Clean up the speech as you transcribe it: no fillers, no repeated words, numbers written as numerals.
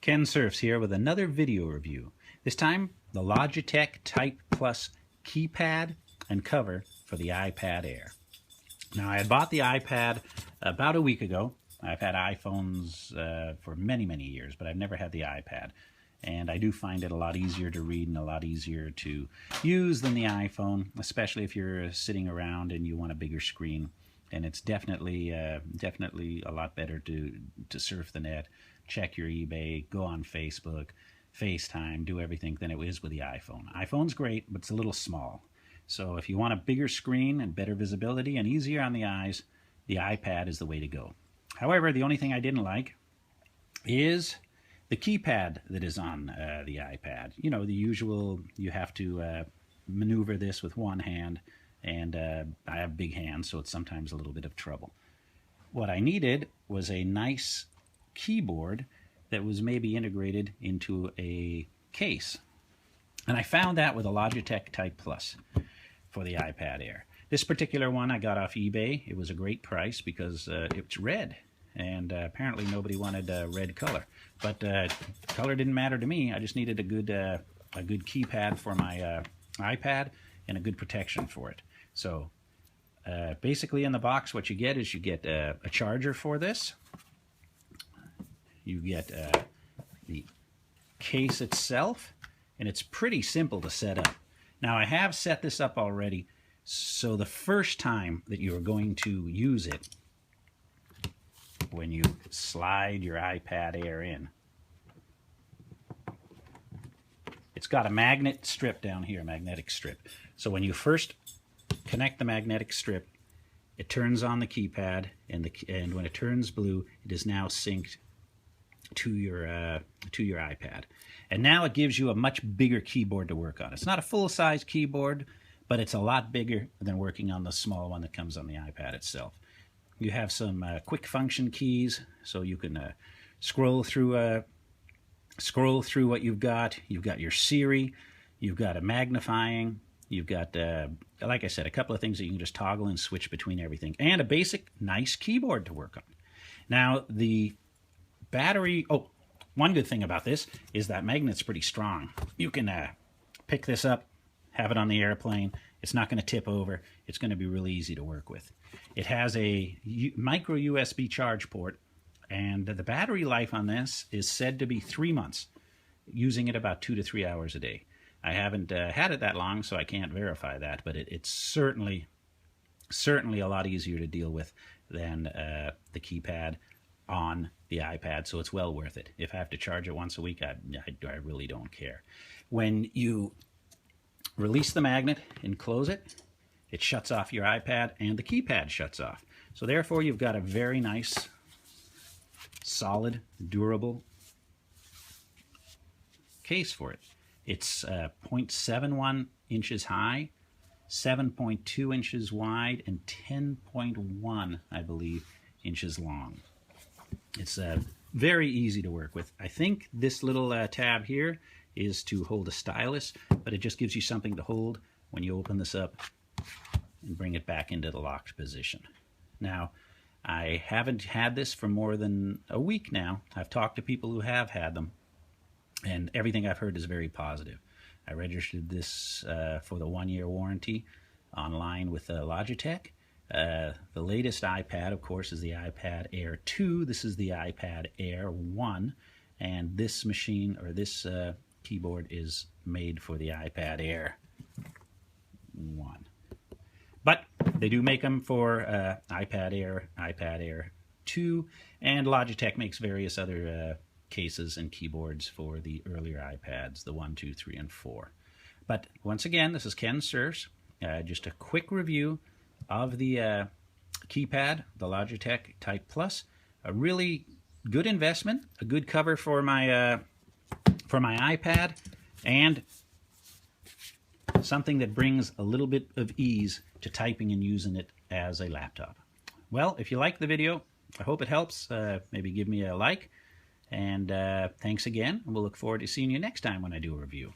Kensurfs here with another video review. This time, the Logitech Type Plus keypad and cover for the iPad Air. Now, I had bought the iPad about a week ago. I've had iPhones for many, many years, but I've never had the iPad. And I do find it a lot easier to read and a lot easier to use than the iPhone, especially if you're sitting around and you want a bigger screen. And it's definitely a lot better to surf the net, check your eBay, go on Facebook, FaceTime, do everything than it is with the iPhone. iPhone's great, but it's a little small. So if you want a bigger screen and better visibility and easier on the eyes, the iPad is the way to go. However, the only thing I didn't like is the keypad that is on the iPad. You know, the usual, you have to maneuver this with one hand, and I have big hands, so it's sometimes a little bit of trouble. What I needed was a nice keyboard that was maybe integrated into a case. And I found that with a Logitech Type Plus for the iPad Air. This particular one I got off eBay. It was a great price because it's red. And apparently nobody wanted red color. But color didn't matter to me. I just needed a good keypad for my iPad and a good protection for it. So basically in the box what you get is you get a charger for this. You get the case itself, and it's pretty simple to set up. Now I have set this up already, so the first time that you are going to use it, when you slide your iPad Air in, it's got a magnet strip down here, a magnetic strip. So when you first connect the magnetic strip, it turns on the keypad, and when it turns blue, it is now synced to your iPad. And now it gives you a much bigger keyboard to work on. It's not a full-size keyboard, but it's a lot bigger than working on the small one that comes on the iPad itself. You have some quick function keys, so you can scroll through what you've got. You've got your Siri, you've got a magnifying, you've got, like I said, a couple of things that you can just toggle and switch between everything, and a basic, nice keyboard to work on. Now, the battery, one good thing about this is that magnet's pretty strong. You can pick this up, have it on the airplane. It's not going to tip over. It's going to be really easy to work with. It has a micro USB charge port, and the battery life on this is said to be 3 months, using it about 2 to 3 hours a day. I haven't had it that long, so I can't verify that, but it's certainly a lot easier to deal with than the keypad on the iPad, so it's well worth it. If I have to charge it once a week, I really don't care. When you release the magnet and close it, it shuts off your iPad and the keypad shuts off. So therefore you've got a very nice, solid, durable case for it. It's 0.71 inches high, 7.2 inches wide, and 10.1, I believe, inches long. It's very easy to work with. I think this little tab here is to hold a stylus, but it just gives you something to hold when you open this up and bring it back into the locked position. Now, I haven't had this for more than a week now. I've talked to people who have had them, and everything I've heard is very positive. I registered this for the 1-year warranty online with Logitech. The latest iPad, of course, is the iPad Air 2. This is the iPad Air 1, and this machine, or this keyboard, is made for the iPad Air 1. But they do make them for iPad Air 2, and Logitech makes various other cases and keyboards for the earlier iPads, the 1, 2, 3, and 4. But once again, this is Kensurfs. Just a quick review of the keypad, the Logitech Type Plus. A really good investment, a good cover for my iPad, and something that brings a little bit of ease to typing and using it as a laptop. Well, if you like the video, I hope it helps. Maybe give me a like, and thanks again, and we'll look forward to seeing you next time when I do a review.